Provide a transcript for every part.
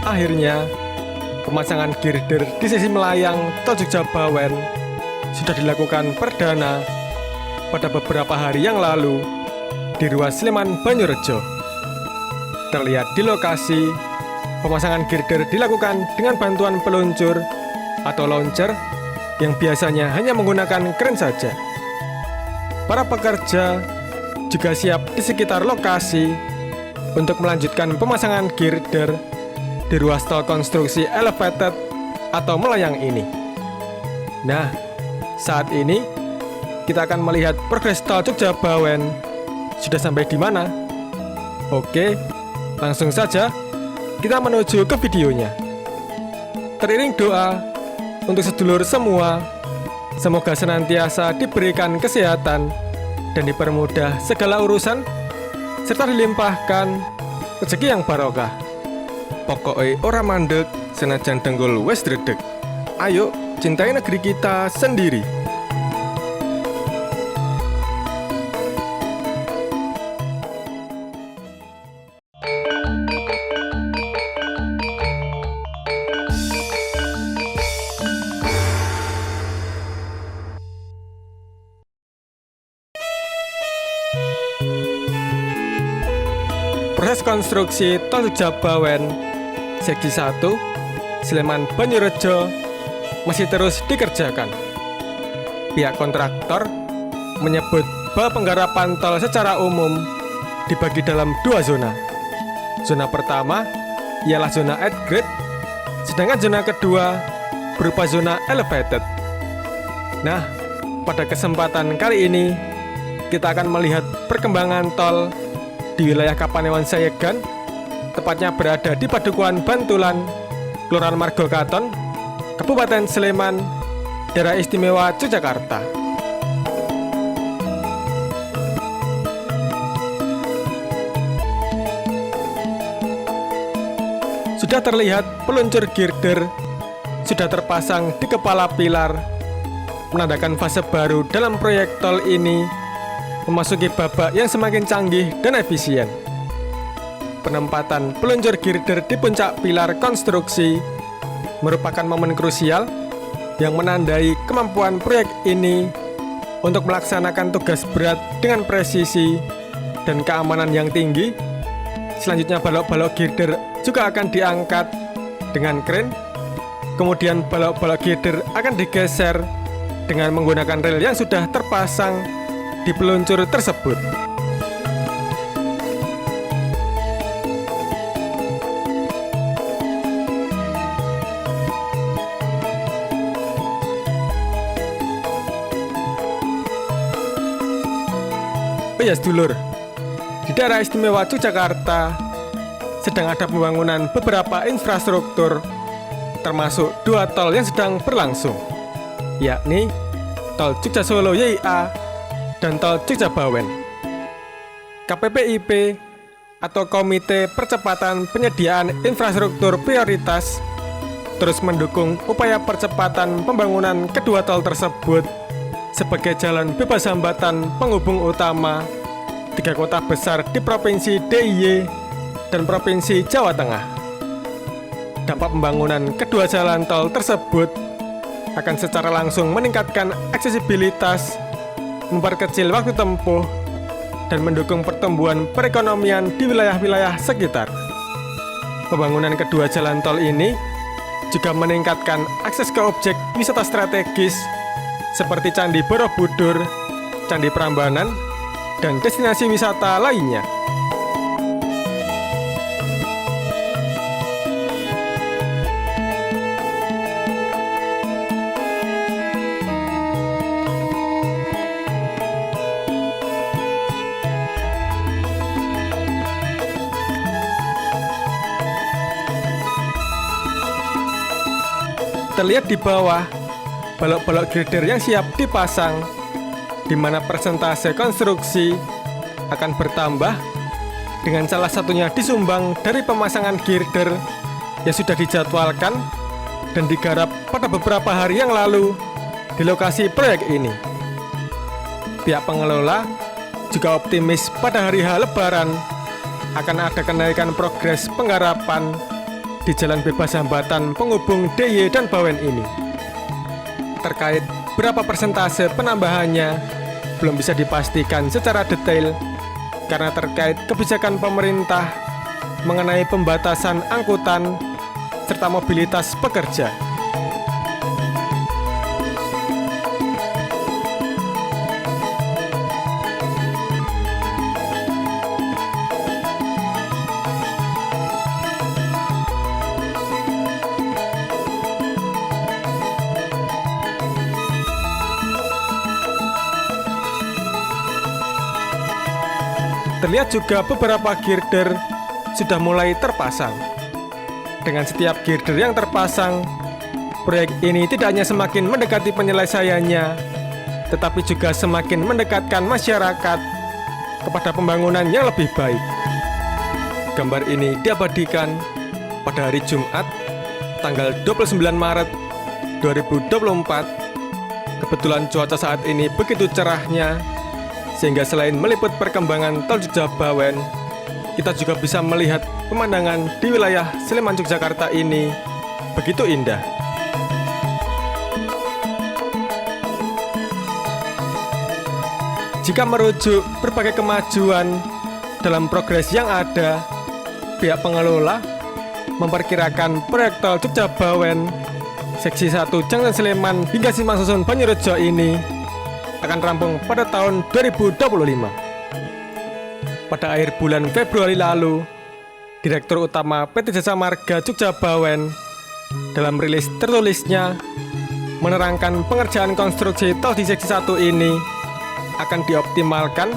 Akhirnya, pemasangan girder di sisi melayang Tol Jogja-Bawen sudah dilakukan perdana pada beberapa hari yang lalu di ruas Sleman Banyorejo. Terlihat di lokasi, pemasangan girder dilakukan dengan bantuan peluncur atau launcher yang biasanya hanya menggunakan kren saja. Para pekerja juga siap di sekitar lokasi untuk melanjutkan pemasangan girder di ruas tol konstruksi elevated atau melayang ini. Nah, saat ini kita akan melihat progres tol Jogja-Bawen sudah sampai di mana. Oke, langsung saja kita menuju ke videonya. Teriring doa untuk sedulur semua, semoga senantiasa diberikan kesehatan dan dipermudah segala urusan, serta dilimpahkan rezeki yang barokah. Pokoknya ora mandek, senajan denggul wes dredeg. Ayo, cintai negeri kita sendiri. Proses konstruksi Tol Jogja-Bawen Seksi 1 Sleman Banyorejo masih terus dikerjakan. Pihak kontraktor menyebut bahwa penggarapan tol secara umum dibagi dalam dua zona. Zona pertama ialah zona at grade, sedangkan zona kedua berupa zona elevated. Nah, pada kesempatan kali ini kita akan melihat perkembangan tol di wilayah Kapanewon Sayegan, tepatnya berada di Padukuhan Bantulan, Kelurahan Margokaton, Kabupaten Sleman, Daerah Istimewa Yogyakarta. Sudah terlihat peluncur girder sudah terpasang di kepala pilar, menandakan fase baru dalam proyek tol ini memasuki babak yang semakin canggih dan efisien. Penempatan peluncur girder di puncak pilar konstruksi merupakan momen krusial yang menandai kemampuan proyek ini untuk melaksanakan tugas berat dengan presisi dan keamanan yang tinggi. Selanjutnya balok-balok girder juga akan diangkat dengan kren, kemudian balok-balok girder akan digeser dengan menggunakan rel yang sudah terpasang di peluncur tersebut. Oh ya sedulur, di daerah istimewa Yogyakarta sedang ada pembangunan beberapa infrastruktur, termasuk dua tol yang sedang berlangsung, yakni tol Jogja Solo YIA dan tol Jogja-Bawen. KPPIP atau Komite Percepatan Penyediaan Infrastruktur Prioritas terus mendukung upaya percepatan pembangunan kedua tol tersebut sebagai jalan bebas hambatan penghubung utama tiga kota besar di Provinsi DIY dan Provinsi Jawa Tengah. Dampak pembangunan kedua jalan tol tersebut akan secara langsung meningkatkan aksesibilitas, memperkecil waktu tempuh, dan mendukung pertumbuhan perekonomian di wilayah-wilayah sekitar. Pembangunan kedua jalan tol ini juga meningkatkan akses ke objek wisata strategis seperti Candi Borobudur, Candi Prambanan, dan destinasi wisata lainnya. Terlihat di bawah balok-balok girder yang siap dipasang, di mana persentase konstruksi akan bertambah dengan salah satunya disumbang dari pemasangan girder yang sudah dijadwalkan dan digarap pada beberapa hari yang lalu di lokasi proyek ini. Pihak pengelola juga optimis pada hari H Lebaran akan ada kenaikan progres penggarapan di jalan bebas hambatan penghubung DIY dan Bawen ini. Terkait berapa persentase penambahannya belum bisa dipastikan secara detail karena terkait kebijakan pemerintah mengenai pembatasan angkutan serta mobilitas pekerja. Terlihat juga beberapa girder sudah mulai terpasang. Dengan setiap girder yang terpasang, proyek ini tidak hanya semakin mendekati penyelesaiannya, tetapi juga semakin mendekatkan masyarakat kepada pembangunan yang lebih baik. Gambar ini diabadikan pada hari Jumat, tanggal 29 Maret 2024. Kebetulan cuaca saat ini begitu cerahnya, sehingga selain meliput perkembangan Tol Jogja-Bawen, kita juga bisa melihat pemandangan di wilayah Sleman Yogyakarta ini begitu indah. Jika merujuk berbagai kemajuan dalam progres yang ada, pihak pengelola memperkirakan proyek Tol Jogja-Bawen Seksi 1 Junction Sleman hingga Simpang Susun Banyorejo ini akan rampung pada tahun 2025. Pada akhir bulan Februari lalu, Direktur Utama PT Jasa Marga Jogja-Bawen dalam rilis tertulisnya menerangkan pengerjaan konstruksi tol di Seksi 1 ini akan dioptimalkan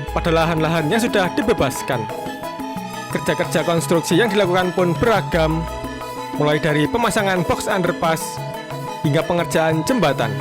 pada lahan-lahan yang sudah dibebaskan. Kerja-kerja konstruksi yang dilakukan pun beragam, mulai dari pemasangan box underpass hingga pengerjaan jembatan.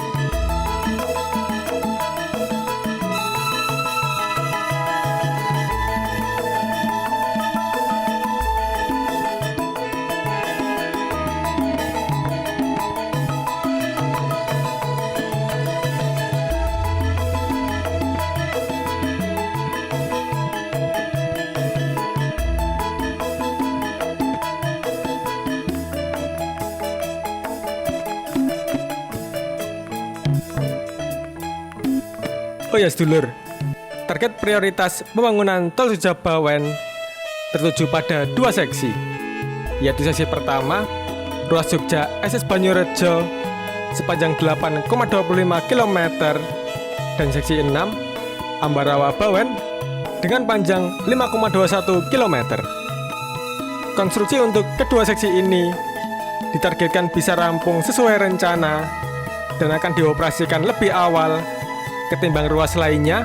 Oh ya sedulur, target prioritas pembangunan Tol Jogja-Bawen tertuju pada dua seksi, yaitu seksi pertama, ruas Jogja SS Banyorejo sepanjang 8,25 km dan seksi 6, Ambarawa Bawen dengan panjang 5,21 km. Konstruksi untuk kedua seksi ini ditargetkan bisa rampung sesuai rencana dan akan dioperasikan lebih awal ketimbang ruas lainnya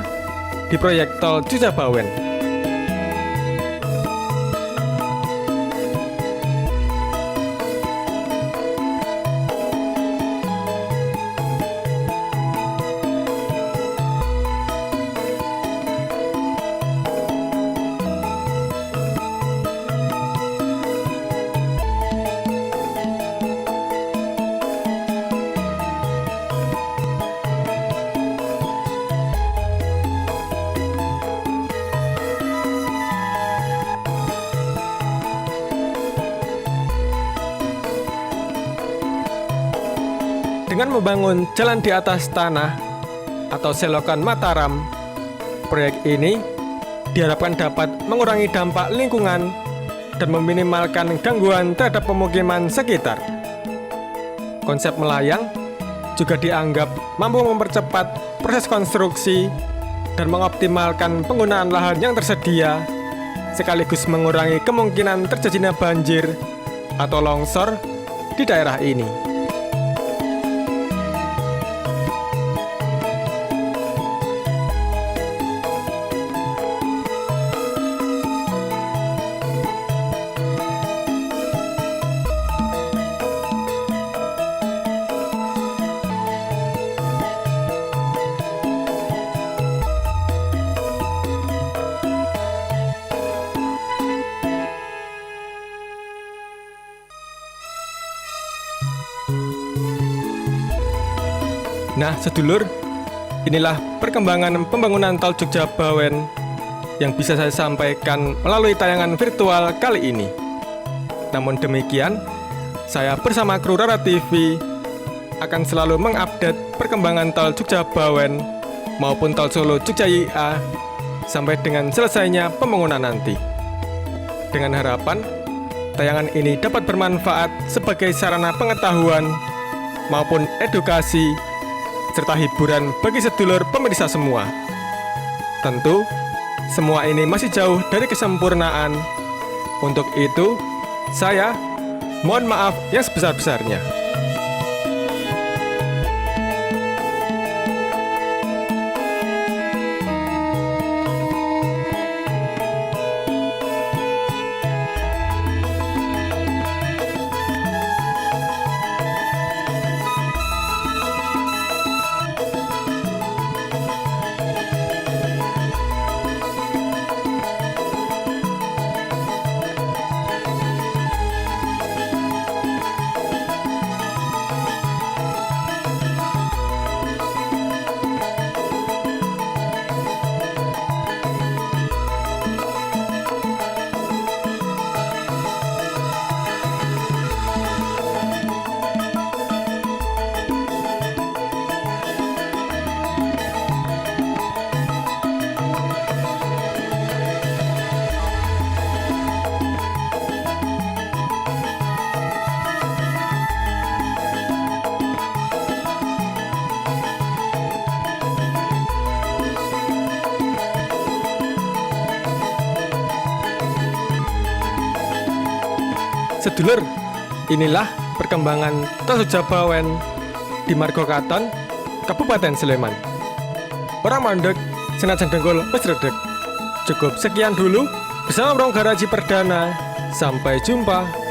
di proyek Tol Jogja-Bawen. Dengan membangun jalan di atas tanah atau selokan Mataram, proyek ini diharapkan dapat mengurangi dampak lingkungan dan meminimalkan gangguan terhadap pemukiman sekitar. Konsep melayang juga dianggap mampu mempercepat proses konstruksi dan mengoptimalkan penggunaan lahan yang tersedia, sekaligus mengurangi kemungkinan terjadinya banjir atau longsor di daerah ini. Nah, sedulur, inilah perkembangan pembangunan Tol Jogja-Bawen yang bisa saya sampaikan melalui tayangan virtual kali ini. Namun demikian, saya bersama kru Rara TV akan selalu mengupdate perkembangan tol Jogja Bawen maupun tol Solo Jogja YIA sampai dengan selesainya pembangunan nanti. Dengan harapan tayangan ini dapat bermanfaat sebagai sarana pengetahuan maupun edukasi serta hiburan bagi sedulur pemirsa semua. Tentu, semua ini masih jauh dari kesempurnaan. Untuk itu, saya mohon maaf yang sebesar-besarnya. Sedulur, inilah perkembangan tol Jogja Bawen di Margokaton, Kabupaten Sleman. Orang mandek, senajan dengkul wis redeg. Cukup sekian dulu bersama Bronggaraji Perdana. Sampai jumpa.